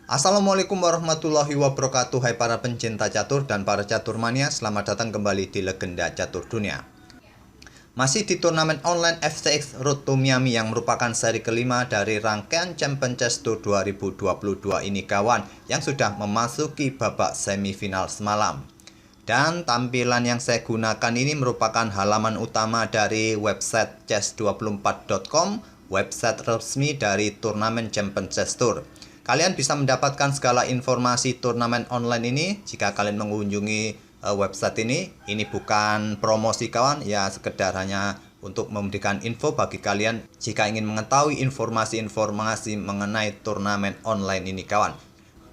Assalamualaikum warahmatullahi wabarakatuh. Hai para pencinta catur dan para caturmania, selamat datang kembali di Legenda Catur Dunia. Masih di turnamen online FCX Road to Miami yang merupakan seri kelima dari rangkaian Champion Chess Tour 2022 ini kawan, yang sudah memasuki babak semifinal semalam. Dan tampilan yang saya gunakan ini merupakan halaman utama dari website chess24.com, website resmi dari turnamen Champion Chess Tour. Kalian bisa mendapatkan segala informasi turnamen online ini jika kalian mengunjungi website ini. Ini bukan promosi kawan, ya sekedar hanya untuk memberikan info bagi kalian jika ingin mengetahui informasi-informasi mengenai turnamen online ini kawan.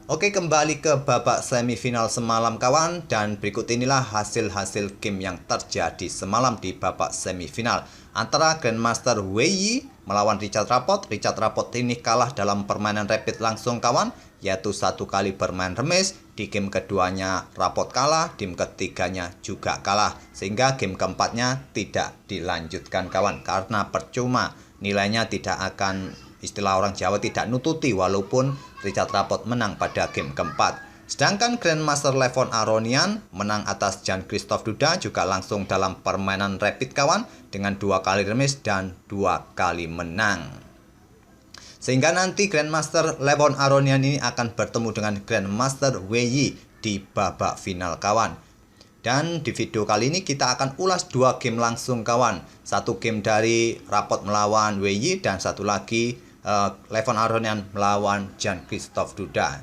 Oke, kembali ke babak semifinal semalam kawan, dan berikut inilah hasil-hasil game yang terjadi semalam di babak semifinal antara Grandmaster Wei Yi melawan Richard Rapport. Richard Rapport ini kalah dalam permainan rapid langsung kawan, yaitu 1 kali bermain remis. Di game keduanya Rapport kalah, game ketiganya juga kalah, sehingga game keempatnya tidak dilanjutkan kawan, karena percuma, nilainya tidak akan, istilah orang Jawa, tidak nututi walaupun Richard Rapport menang pada game keempat. Sedangkan Grandmaster Levon Aronian menang atas Jan-Christophe Duda juga langsung dalam permainan rapid kawan, dengan 2 kali remis dan 2 kali menang. Sehingga nanti Grandmaster Levon Aronian ini akan bertemu dengan Grandmaster Wei Yi di babak final kawan. Dan di video kali ini kita akan ulas 2 game langsung kawan. 1 game dari Rapport melawan Wei Yi, dan 1 lagi Levon Aronian melawan Jan-Christophe Duda.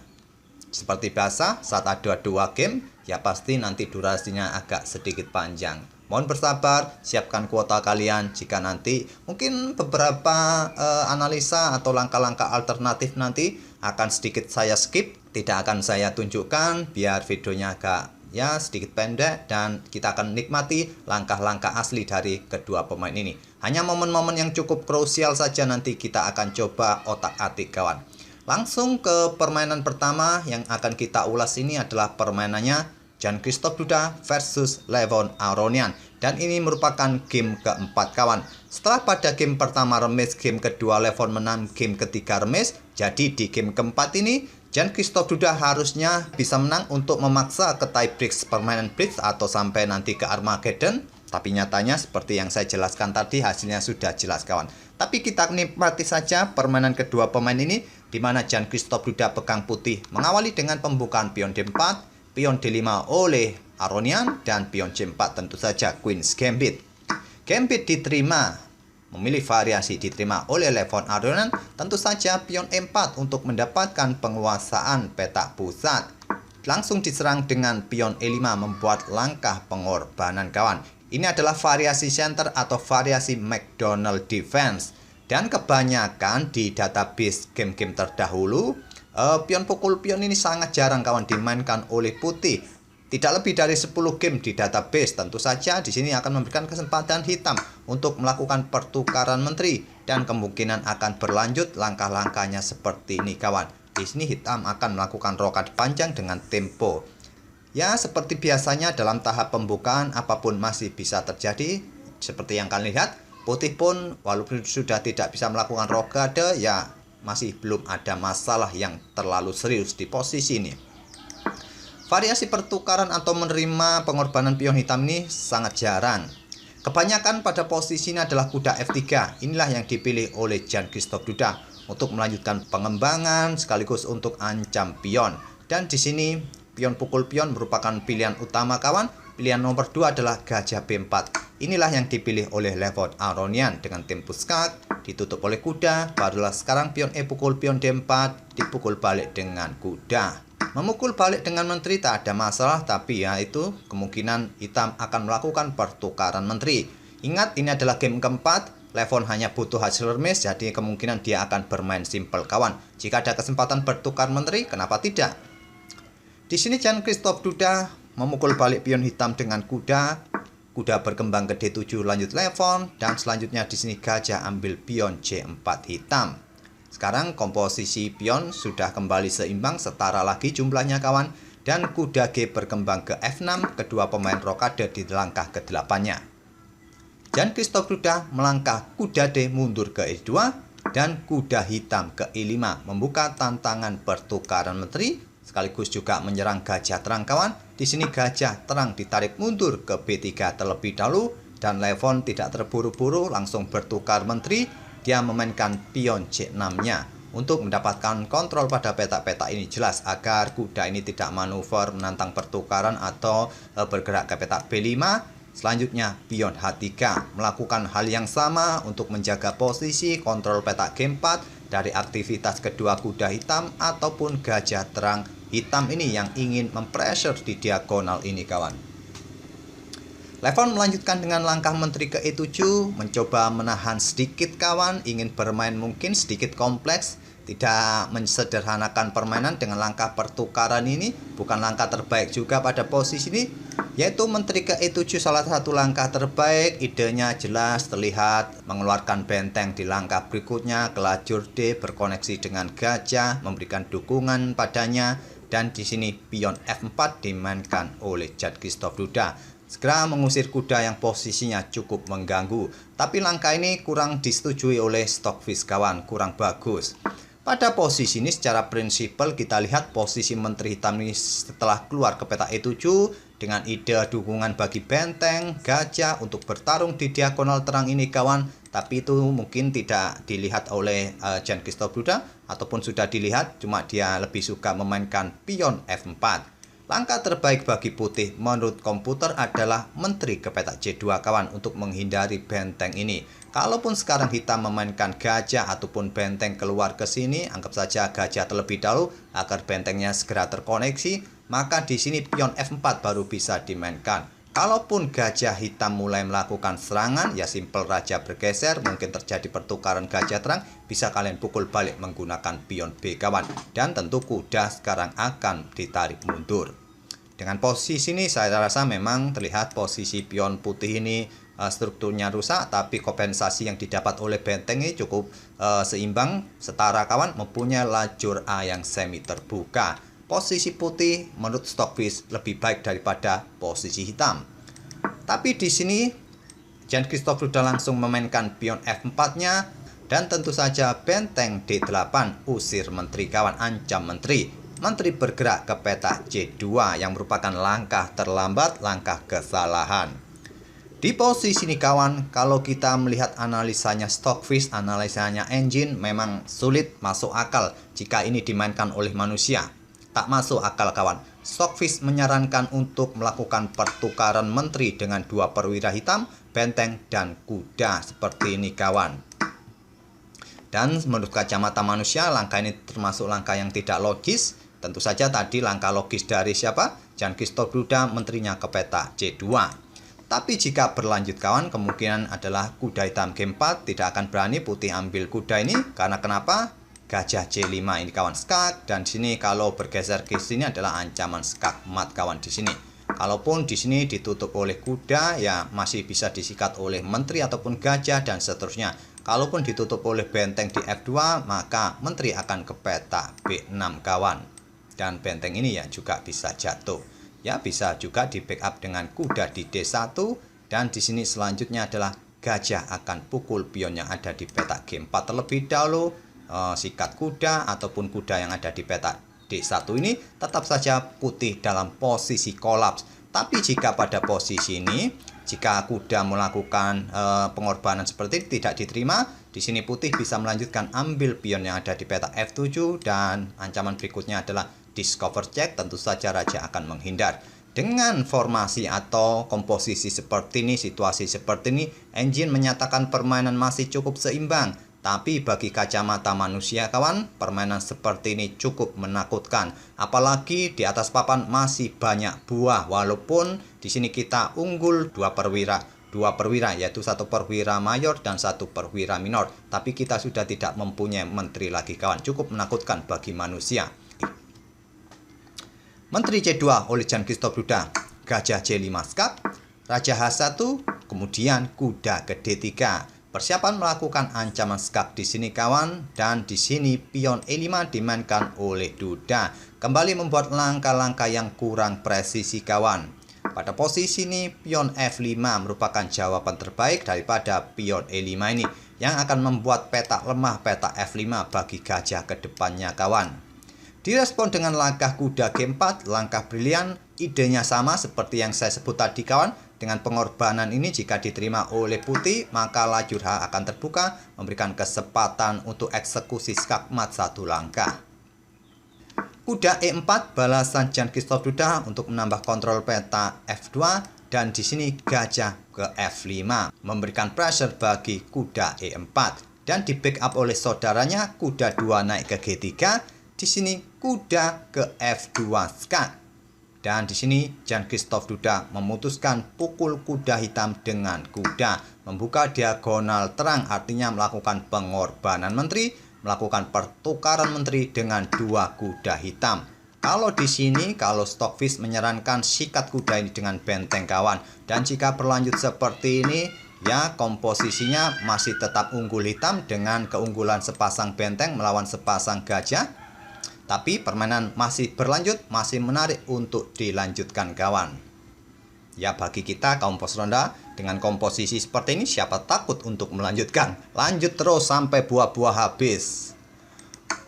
Seperti biasa, saat ada 2 game, ya pasti nanti durasinya agak sedikit panjang. Mohon bersabar, siapkan kuota kalian jika nanti mungkin beberapa analisa atau langkah-langkah alternatif nanti akan sedikit saya skip, tidak akan saya tunjukkan biar videonya agak ya sedikit pendek, dan kita akan nikmati langkah-langkah asli dari kedua pemain ini. Hanya momen-momen yang cukup krusial saja nanti kita akan coba otak-atik kawan. Langsung ke permainan pertama yang akan kita ulas ini adalah permainannya Jan-Christophe Duda versus Levon Aronian. Dan ini merupakan game keempat kawan. Setelah pada game pertama remis, game kedua Levon menang, game ketiga remis. Jadi di game keempat ini Jan-Christophe Duda harusnya bisa menang untuk memaksa ke tie break permainan bridge atau sampai nanti ke Armageddon. Tapi nyatanya seperti yang saya jelaskan tadi, hasilnya sudah jelas kawan. Tapi kita nikmati saja permainan kedua pemain ini, di mana Jan-Christophe Duda pegang putih mengawali dengan pembukaan pion D4, pion D5 oleh Aronian, dan pion C4 tentu saja Queen's Gambit. Gambit diterima, memilih variasi diterima oleh Levon Aronian, tentu saja pion E4 untuk mendapatkan penguasaan petak pusat. Langsung diserang dengan pion E5 membuat langkah pengorbanan kawan. Ini adalah variasi center atau variasi McDonald defense. Dan kebanyakan di database game-game terdahulu, pion pukul pion ini sangat jarang kawan dimainkan oleh putih. Tidak lebih dari 10 game di database. Tentu saja di sini akan memberikan kesempatan hitam untuk melakukan pertukaran menteri, dan kemungkinan akan berlanjut langkah-langkahnya seperti ini kawan. Di sini hitam akan melakukan rokade panjang dengan tempo. Ya, seperti biasanya dalam tahap pembukaan apapun masih bisa terjadi. Seperti yang kalian lihat, putih pun walaupun sudah tidak bisa melakukan rokade, ya masih belum ada masalah yang terlalu serius di posisi ini. Variasi pertukaran atau menerima pengorbanan pion hitam ini sangat jarang. Kebanyakan pada posisi ini adalah kuda F3. Inilah yang dipilih oleh Jan-Christophe Duda untuk melanjutkan pengembangan sekaligus untuk ancam pion. Dan di sini pion pukul pion merupakan pilihan utama kawan. Pilihan nomor 2 adalah gajah B4. Inilah yang dipilih oleh Levon Aronian dengan tempus skak, ditutup oleh kuda. Barulah sekarang pion E pukul pion D4 dipukul balik dengan kuda. Memukul balik dengan menteri tak ada masalah, tapi ya itu kemungkinan hitam akan melakukan pertukaran menteri. Ingat, ini adalah game keempat. Levon hanya butuh hasil remis, jadi kemungkinan dia akan bermain simple kawan. Jika ada kesempatan bertukar menteri, kenapa tidak? Di sini Jan-Christophe Duda memukul balik pion hitam dengan kuda. Kuda berkembang ke D7 lanjut Levon, dan selanjutnya di sini gajah ambil pion C4 hitam. Sekarang komposisi pion sudah kembali seimbang, setara lagi jumlahnya kawan, dan kuda G berkembang ke F6, kedua pemain rokade di langkah ke-8-nya. Jan-Christophe Duda melangkah kuda D mundur ke E2, Dan kuda hitam ke E5 membuka tantangan pertukaran menteri, sekaligus juga menyerang gajah terang kawan. Di sini gajah terang ditarik mundur ke B3 terlebih dahulu, dan Levon tidak terburu-buru langsung bertukar menteri. Dia memainkan pion C6-nya untuk mendapatkan kontrol pada petak-petak ini, jelas agar kuda ini tidak manuver menantang pertukaran atau bergerak ke petak B5. Selanjutnya pion H3 melakukan hal yang sama untuk menjaga posisi kontrol petak G4 dari aktivitas kedua kuda hitam ataupun gajah terang hitam ini yang ingin mempressure di diagonal ini kawan. Levon melanjutkan dengan langkah menteri ke E7, mencoba menahan sedikit kawan, ingin bermain mungkin sedikit kompleks, tidak mensederhanakan permainan dengan langkah pertukaran ini. Bukan langkah terbaik juga pada posisi ini, yaitu menteri ke E7 salah satu langkah terbaik. Idenya jelas terlihat, mengeluarkan benteng di langkah berikutnya ke lajur D, berkoneksi dengan gajah, memberikan dukungan padanya, dan di sini pion F4 dimainkan oleh Jan-Christophe Duda, segera mengusir kuda yang posisinya cukup mengganggu. Tapi langkah ini kurang disetujui oleh Stockfish kawan, kurang bagus. Pada posisi ini secara prinsipal kita lihat posisi menteri hitam ini setelah keluar ke petak E7 dengan ide dukungan bagi benteng, gajah untuk bertarung di diagonal terang ini kawan. Tapi itu mungkin tidak dilihat oleh Jan-Christophe Duda, ataupun sudah dilihat, cuma dia lebih suka memainkan pion F4. Langkah terbaik bagi putih menurut komputer adalah menteri ke petak C2 kawan untuk menghindari benteng ini. Kalaupun sekarang hitam memainkan gajah ataupun benteng keluar ke sini, anggap saja gajah terlebih dahulu agar bentengnya segera terkoneksi, maka di sini pion F4 baru bisa dimainkan. Kalaupun gajah hitam mulai melakukan serangan, ya simpel raja bergeser, mungkin terjadi pertukaran gajah terang, bisa kalian pukul balik menggunakan pion B kawan. Dan tentu kuda sekarang akan ditarik mundur. Dengan posisi ini saya rasa memang terlihat posisi pion putih ini strukturnya rusak, tapi kompensasi yang didapat oleh benteng ini cukup seimbang, setara kawan, mempunyai lajur A yang semi terbuka. Posisi putih menurut Stockfish lebih baik daripada posisi hitam. Tapi di sini Jan-Christophe sudah langsung memainkan pion F4-nya, dan tentu saja benteng D8 usir menteri kawan, ancam menteri. Menteri bergerak ke petak C2 yang merupakan langkah terlambat, langkah kesalahan. Di posisi ini kawan, kalau kita melihat analisanya Stockfish, analisanya engine, memang sulit masuk akal jika ini dimainkan oleh manusia. Tak masuk akal kawan. Stockfish menyarankan untuk melakukan pertukaran menteri dengan dua perwira hitam, benteng, dan kuda seperti ini kawan. Dan menurut kacamata manusia, langkah ini termasuk langkah yang tidak logis. Tentu saja tadi langkah logis dari siapa? Jan-Christophe Duda, menterinya ke petak C2. Tapi jika berlanjut kawan, kemungkinan adalah kuda hitam G4, tidak akan berani putih ambil kuda ini. Karena kenapa? Gajah C5 ini kawan, skak, dan di sini kalau bergeser ke sini adalah ancaman skak mat kawan di sini. Kalaupun di sini ditutup oleh kuda, ya masih bisa disikat oleh menteri ataupun gajah dan seterusnya. Kalaupun ditutup oleh benteng di F2, maka menteri akan ke petak B6 kawan. Dan benteng ini ya juga bisa jatuh. Ya bisa juga di backup dengan kuda di D1, dan di sini selanjutnya adalah gajah akan pukul pion yang ada di petak G4 terlebih dahulu, sikat kuda ataupun kuda yang ada di petak D1 ini tetap saja putih dalam posisi kolaps. Tapi jika pada posisi ini, jika kuda melakukan pengorbanan seperti ini tidak diterima, di sini putih bisa melanjutkan ambil pion yang ada di petak F7, dan ancaman berikutnya adalah discover check. Tentu saja raja akan menghindar. Dengan formasi atau komposisi seperti ini, situasi seperti ini, engine menyatakan permainan masih cukup seimbang. Tapi bagi kacamata manusia kawan, permainan seperti ini cukup menakutkan. Apalagi di atas papan masih banyak buah, walaupun di sini kita unggul dua perwira, yaitu satu perwira mayor dan satu perwira minor. Tapi kita sudah tidak mempunyai menteri lagi kawan, cukup menakutkan bagi manusia. Menteri C2 oleh Jan-Christophe Duda, gajah C5 skak, raja H1, kemudian kuda ke D3. Persiapan melakukan ancaman skak di sini kawan, dan di sini pion E5 dimainkan oleh Duda, kembali membuat langkah-langkah yang kurang presisi kawan. Pada posisi ini pion F5 merupakan jawaban terbaik daripada pion E5 ini, yang akan membuat petak lemah petak F5 bagi gajah ke depannya kawan. Direspon dengan langkah kuda G4, langkah brilian, idenya sama seperti yang saya sebut tadi kawan. Dengan pengorbanan ini jika diterima oleh putih, maka lajur H akan terbuka, memberikan kesempatan untuk eksekusi skakmat satu langkah. Kuda E4, balasan Jan-Christoph Duda untuk menambah kontrol peta F2, dan di sini gajah ke F5, memberikan pressure bagi kuda E4, dan di backup oleh saudaranya kuda 2 naik ke G3, di sini kuda ke F2 skak. Dan di sini Jan-Christoph Duda memutuskan pukul kuda hitam dengan kuda, membuka diagonal terang, artinya melakukan pengorbanan menteri, melakukan pertukaran menteri dengan 2 kuda hitam. Kalau di sini, kalau Stockfish menyarankan sikat kuda ini dengan benteng kawan, dan jika berlanjut seperti ini, ya komposisinya masih tetap unggul hitam dengan keunggulan sepasang benteng melawan sepasang gajah. Tapi permainan masih berlanjut, masih menarik untuk dilanjutkan kawan. Ya bagi kita kaum pos ronda, dengan komposisi seperti ini siapa takut untuk melanjutkan. Lanjut terus sampai buah-buah habis.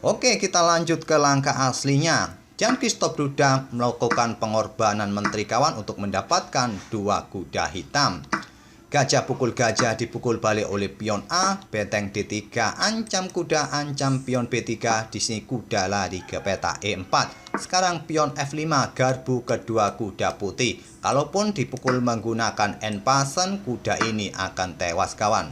Oke, kita lanjut ke langkah aslinya. Jan-Christoph Duda melakukan pengorbanan menteri kawan untuk mendapatkan 2 kuda hitam. Gajah pukul gajah dipukul balik oleh pion A, benteng D3, ancam kuda, ancam pion B3, di sini kuda lari ke peta E4. Sekarang pion F5, garbu kedua kuda putih. Kalaupun dipukul menggunakan N-pasen, kuda ini akan tewas kawan.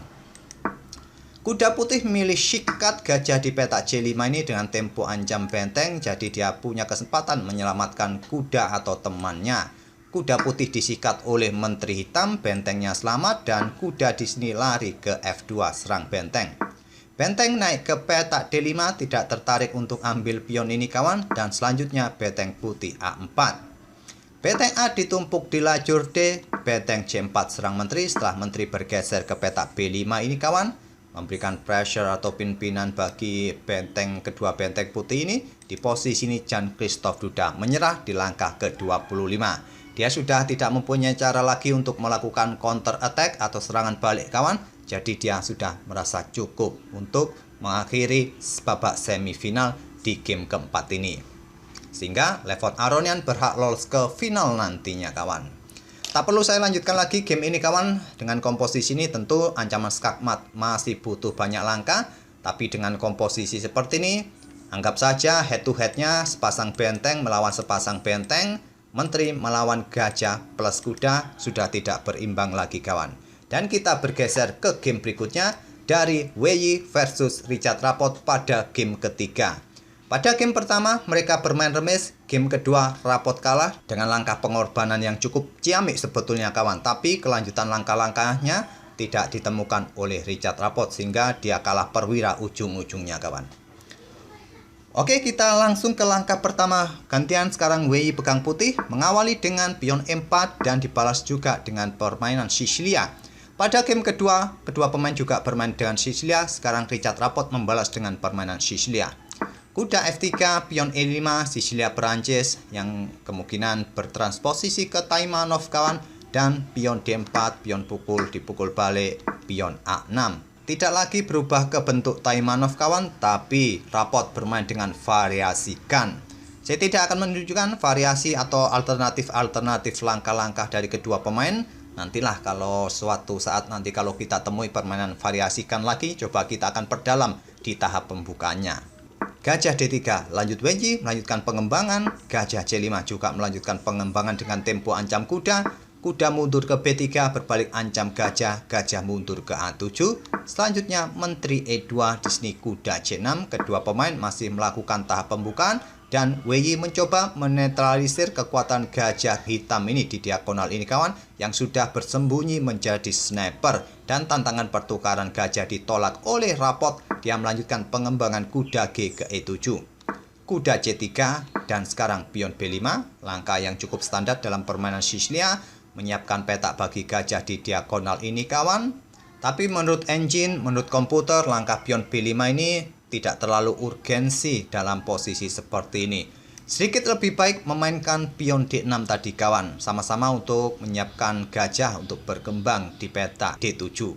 Kuda putih memilih sikat gajah di peta C5 ini dengan tempo ancam benteng, jadi dia punya kesempatan menyelamatkan kuda atau temannya. Kuda putih disikat oleh menteri hitam, bentengnya selamat, dan kuda di sini lari ke F2 serang benteng. Benteng naik ke peta D5, tidak tertarik untuk ambil pion ini kawan, dan selanjutnya benteng putih A4. Benteng A ditumpuk di lajur D, benteng C4 serang menteri setelah menteri bergeser ke peta B5 ini kawan, memberikan pressure atau pimpinan bagi benteng kedua benteng putih ini. Di posisi ini Jan-Christoph Duda menyerah di langkah ke-25. Dia sudah tidak mempunyai cara lagi untuk melakukan counter attack atau serangan balik kawan. Jadi dia sudah merasa cukup untuk mengakhiri babak semifinal di game keempat ini. Sehingga Levon Aronian berhak lolos ke final nantinya kawan. Tak perlu saya lanjutkan lagi game ini kawan. Dengan komposisi ini tentu ancaman skakmat masih butuh banyak langkah. Tapi dengan komposisi seperti ini, anggap saja head to headnya sepasang benteng melawan sepasang benteng. Menteri melawan gajah plus kuda sudah tidak berimbang lagi kawan. Dan kita bergeser ke game berikutnya dari Wei versus Richard Rapport pada game ketiga. Pada game pertama mereka bermain remis, game kedua Rapport kalah dengan langkah pengorbanan yang cukup ciamik sebetulnya kawan. Tapi kelanjutan langkah-langkahnya tidak ditemukan oleh Richard Rapport sehingga dia kalah perwira ujung-ujungnya kawan. Oke, kita langsung ke langkah pertama. Gantian sekarang Wei pegang putih, mengawali dengan pion E4 dan dibalas juga dengan permainan Sicilia. Pada game kedua, kedua pemain juga bermain dengan Sicilia. Sekarang Richard Rapport membalas dengan permainan Sicilia. Kuda F3, pion E5, Sicilia Perancis yang kemungkinan bertransposisi ke Taimanov kawan. Dan pion D4, pion dipukul balik, pion A6. Tidak lagi berubah ke bentuk Taimanov kawan, tapi Rapport bermain dengan variasikan. Saya tidak akan menunjukkan variasi atau alternatif langkah-langkah dari kedua pemain. Nantilah kalau suatu saat nanti kalau kita temui permainan variasikan lagi, coba kita akan perdalam di tahap pembukaannya. Gajah D3, lanjut Wenji, melanjutkan pengembangan. Gajah C5 juga melanjutkan pengembangan dengan tempo ancam kuda. Kuda mundur ke B3, berbalik ancam gajah, gajah mundur ke A7. Selanjutnya menteri E2, di sini kuda C6. Kedua pemain masih melakukan tahap pembukaan dan Wei mencoba menetralisir kekuatan gajah hitam ini di diagonal ini kawan, yang sudah bersembunyi menjadi sniper, dan tantangan pertukaran gajah ditolak oleh Rapport. Dia melanjutkan pengembangan kuda G ke E7. Kuda C3 dan sekarang pion B5, langkah yang cukup standar dalam permainan Sicilia, menyiapkan petak bagi gajah di diagonal ini kawan. Tapi menurut engine, menurut komputer, langkah pion B5 ini tidak terlalu urgensi dalam posisi seperti ini. Sedikit lebih baik memainkan pion D6 tadi kawan, sama-sama untuk menyiapkan gajah untuk berkembang di peta D7.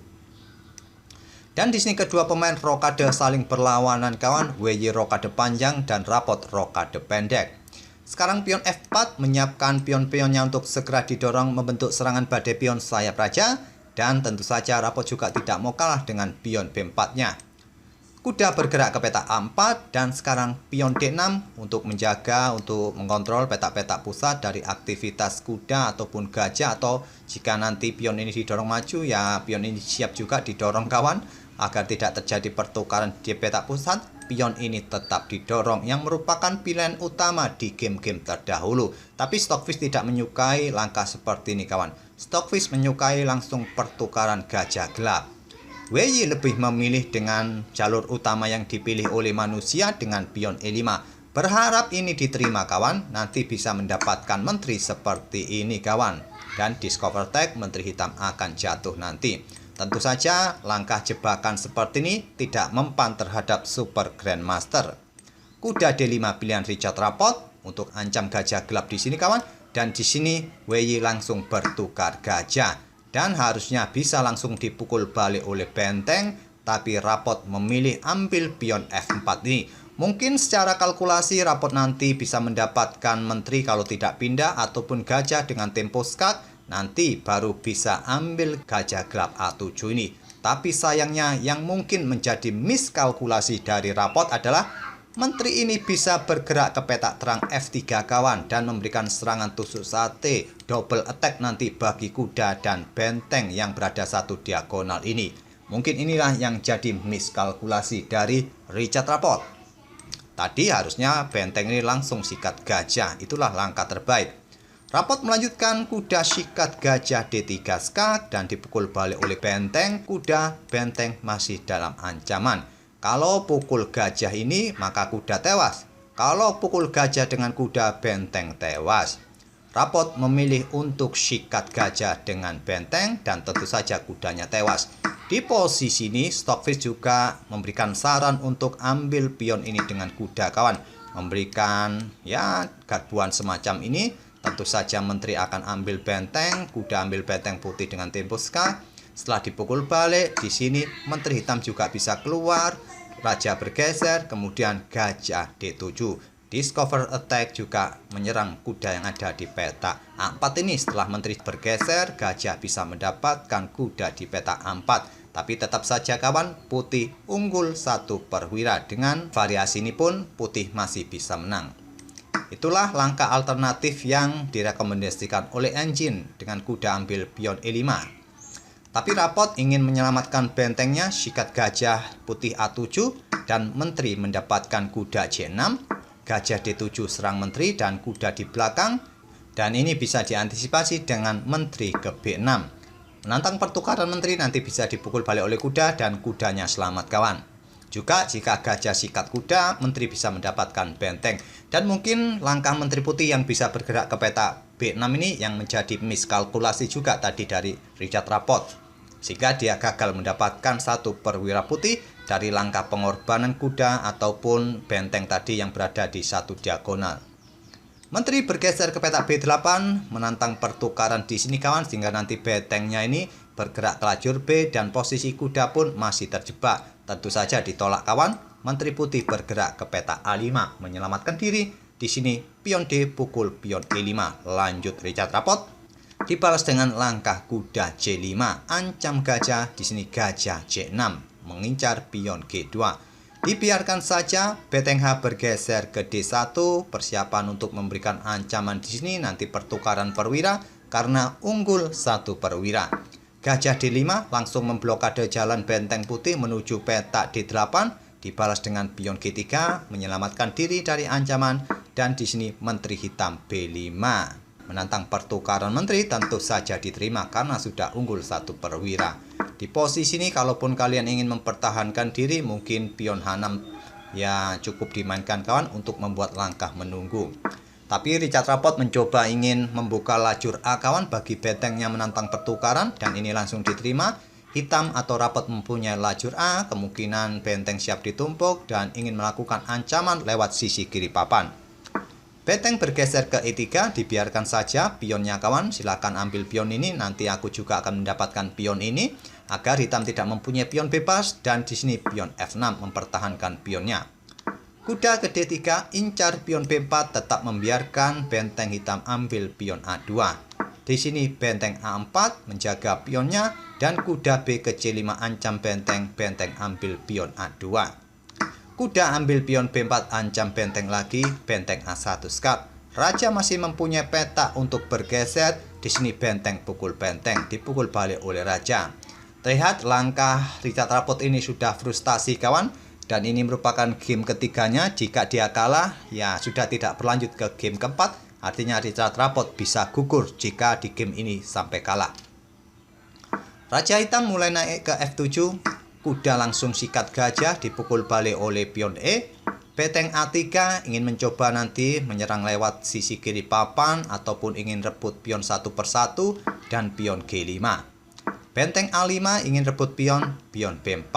Dan di sini kedua pemain rokade saling berlawanan kawan, WY rokade panjang dan Rapot rokade pendek. Sekarang pion F4 menyiapkan pion-pionnya untuk segera didorong membentuk serangan badai pion sayap raja. Dan tentu saja Rapot juga tidak mau kalah dengan pion B4-nya. Kuda bergerak ke peta A4 dan sekarang pion D6 untuk mengontrol petak-petak pusat dari aktivitas kuda ataupun gajah, atau jika nanti pion ini didorong maju ya pion ini siap juga didorong kawan agar tidak terjadi pertukaran di petak pusat. Pion ini tetap didorong yang merupakan pilihan utama di game-game terdahulu. Tapi Stockfish tidak menyukai langkah seperti ini kawan. Stockfish menyukai langsung pertukaran gajah gelap. WY lebih memilih dengan jalur utama yang dipilih oleh manusia dengan pion E5. Berharap ini diterima kawan, nanti bisa mendapatkan menteri seperti ini kawan. Dan discover tag menteri hitam akan jatuh nanti. Tentu saja langkah jebakan seperti ini tidak mempan terhadap Super Grandmaster. Kuda D5 pilihan Richard Rapot untuk ancam gajah gelap di sini kawan. Dan di sini WY langsung bertukar gajah. Dan harusnya bisa langsung dipukul balik oleh benteng, tapi Rapot memilih ambil pion F4 ini. Mungkin secara kalkulasi Rapot nanti bisa mendapatkan menteri kalau tidak pindah, ataupun gajah dengan tempo skak, nanti baru bisa ambil gajah gelap A7 ini. Tapi sayangnya yang mungkin menjadi miskalkulasi dari Rapot adalah menteri ini bisa bergerak ke petak terang F3 kawan dan memberikan serangan tusuk sate double attack nanti bagi kuda dan benteng yang berada satu diagonal ini. Mungkin inilah yang jadi miskalkulasi dari Richard Rapot. Tadi harusnya benteng ini langsung sikat gajah, itulah langkah terbaik. Rapot melanjutkan kuda sikat gajah D3 skak dan dipukul balik oleh benteng. Kuda benteng masih dalam ancaman. Kalau pukul gajah ini maka kuda tewas. Kalau pukul gajah dengan kuda benteng tewas. Rapot memilih untuk sikat gajah dengan benteng dan tentu saja kudanya tewas. Di posisi ini Stockfish juga memberikan saran untuk ambil pion ini dengan kuda kawan. Memberikan ya garbuan semacam ini. Tentu saja menteri akan ambil benteng, kuda ambil benteng putih dengan tempo skak. Setelah dipukul balik, di sini menteri hitam juga bisa keluar, raja bergeser, kemudian gajah D7. Discover attack juga menyerang kuda yang ada di peta A4 ini. Setelah menteri bergeser, gajah bisa mendapatkan kuda di peta A4. Tapi tetap saja kawan, putih unggul 1 perwira. Dengan variasi ini pun putih masih bisa menang. Itulah langkah alternatif yang direkomendasikan oleh engine dengan kuda ambil pion E5. Tapi Rapot ingin menyelamatkan bentengnya, sikat gajah putih A7 dan menteri mendapatkan kuda C6, gajah D7 serang menteri dan kuda di belakang. Dan ini bisa diantisipasi dengan menteri ke B6. Menantang pertukaran menteri nanti bisa dipukul balik oleh kuda dan kudanya selamat kawan. Juga jika gajah sikat kuda, menteri bisa mendapatkan benteng. Dan mungkin langkah menteri putih yang bisa bergerak ke peta B6 ini yang menjadi miskalkulasi juga tadi dari Richard Rapot. Sehingga dia gagal mendapatkan 1 perwira putih dari langkah pengorbanan kuda ataupun benteng tadi yang berada di satu diagonal. Menteri bergeser ke peta B8 menantang pertukaran di sini kawan, sehingga nanti bentengnya ini bergerak ke lajur B dan posisi kuda pun masih terjebak. Tentu saja ditolak kawan. Menteri putih bergerak ke peta A5 menyelamatkan diri. Di sini pion D pukul pion E5. Lanjut Richard Rapot. Dibalas dengan langkah kuda C5, ancam gajah, di sini gajah C6, mengincar pion G2. Dibiarkan saja, benteng H bergeser ke D1, persiapan untuk memberikan ancaman di sini nanti pertukaran perwira karena unggul 1 perwira. Gajah D5 langsung memblokade jalan benteng putih menuju peta D8, dibalas dengan pion G3, menyelamatkan diri dari ancaman, dan di sini menteri hitam B5. Menantang pertukaran menteri tentu saja diterima karena sudah unggul 1 perwira. Di posisi ini kalaupun kalian ingin mempertahankan diri, mungkin pion H6 ya cukup dimainkan kawan untuk membuat langkah menunggu. Tapi Richard Rapot mencoba ingin membuka lajur A kawan bagi bentengnya menantang pertukaran, dan ini langsung diterima. Hitam atau Rapot mempunyai lajur A, kemungkinan benteng siap ditumpuk dan ingin melakukan ancaman lewat sisi kiri papan. Benteng bergeser ke E3, dibiarkan saja pionnya kawan, silakan ambil pion ini, nanti aku juga akan mendapatkan pion ini. agar hitam tidak mempunyai pion bebas, dan di sini pion F6 mempertahankan pionnya. Kuda ke D3 incar pion B4, tetap membiarkan benteng hitam ambil pion A2. Di sini benteng A4 menjaga pionnya, dan kuda B ke C5 ancam benteng ambil pion A2. Kuda ambil pion B4 ancam benteng lagi, benteng A1 skap. Raja masih mempunyai peta untuk bergeser. Di sini benteng pukul benteng, dipukul balik oleh raja. Terlihat langkah Richard Rapport ini sudah frustasi kawan, dan ini merupakan game ketiganya. Jika dia kalah, ya sudah tidak berlanjut ke game keempat. Artinya Richard Rapport bisa gugur jika di game ini sampai kalah. Raja hitam mulai naik ke F7, kuda langsung sikat gajah, dipukul balik oleh pion E. Benteng A3 ingin mencoba nanti menyerang lewat sisi kiri papan ataupun ingin rebut pion satu persatu, dan pion G5. Benteng A5 ingin rebut pion B4.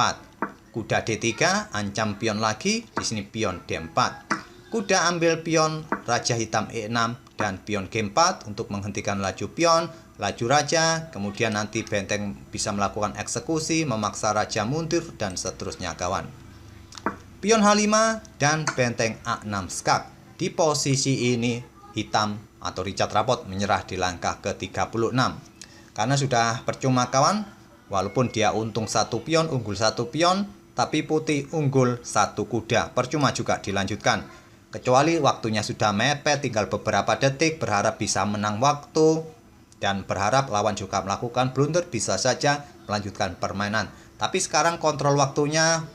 Kuda D3 ancam pion lagi, di sini pion D4. Kuda ambil pion raja hitam E6 dan pion G4 untuk menghentikan laju pion, laju raja, kemudian nanti benteng bisa melakukan eksekusi, memaksa raja mundur, dan seterusnya kawan. Pion H5 dan benteng A6 skak. Di posisi ini hitam atau Richard Rapport menyerah di langkah ke-36. Karena sudah percuma kawan, walaupun dia untung satu pion, unggul satu pion, tapi putih unggul satu kuda. Percuma juga dilanjutkan. Kecuali waktunya sudah mepet, tinggal beberapa detik, berharap bisa menang waktu, dan berharap lawan juga melakukan blunder, bisa saja melanjutkan permainan. Tapi sekarang kontrol waktunya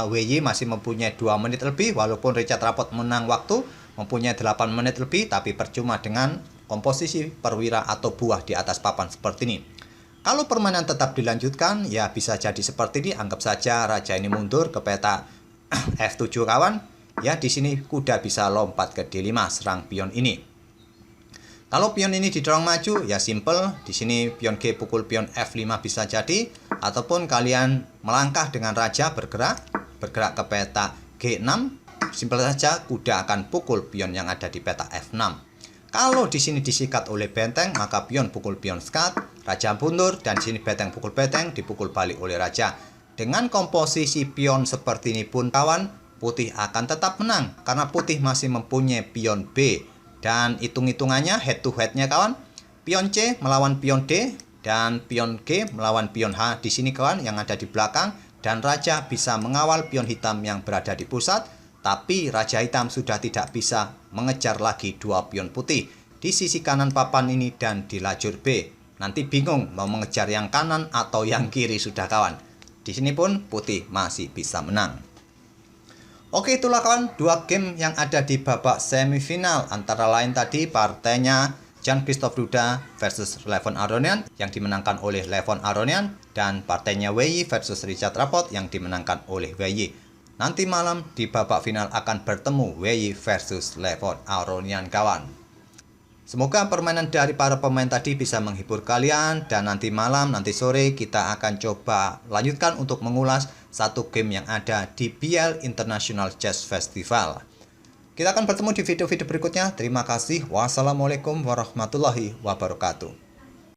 WY masih mempunyai 2 menit lebih, walaupun Richard Rapport menang waktu mempunyai 8 menit lebih, tapi percuma dengan komposisi perwira atau buah di atas papan seperti ini. Kalau permainan tetap dilanjutkan, ya bisa jadi seperti ini. Anggap saja raja ini mundur ke peta F7 kawan. Ya di sini kuda bisa lompat ke D5 serang pion ini. Kalau pion ini didorong maju, ya simple. Di sini pion G pukul pion F5 bisa jadi, ataupun kalian melangkah dengan raja bergerak ke peta G6. Simple saja, kuda akan pukul pion yang ada di peta F6. Kalau di sini disikat oleh benteng, maka pion pukul pion skat, raja mundur, dan di sini benteng pukul benteng, dipukul balik oleh raja. Dengan komposisi pion seperti ini pun kawan, putih akan tetap menang karena putih masih mempunyai pion B. Dan hitung-hitungannya head to headnya kawan, pion C melawan pion D dan pion G melawan pion H di sini kawan yang ada di belakang, dan raja bisa mengawal pion hitam yang berada di pusat, tapi raja hitam sudah tidak bisa mengejar lagi dua pion putih di sisi kanan papan ini dan di lajur B. Nanti bingung mau mengejar yang kanan atau yang kiri sudah kawan. Di sini pun putih masih bisa menang. Oke, itulah kawan 2 game yang ada di babak semifinal, antara lain tadi partainya Jan-Christophe Duda versus Levon Aronian yang dimenangkan oleh Levon Aronian, dan partainya WY versus Richard Rapport yang dimenangkan oleh WY. Nanti malam di babak final akan bertemu WY versus Levon Aronian kawan. Semoga permainan dari para pemain tadi bisa menghibur kalian, dan nanti malam, nanti sore kita akan coba lanjutkan untuk mengulas satu game yang ada di BL International Chess Festival. Kita akan bertemu di video-video berikutnya. Terima kasih. Wassalamualaikum warahmatullahi wabarakatuh.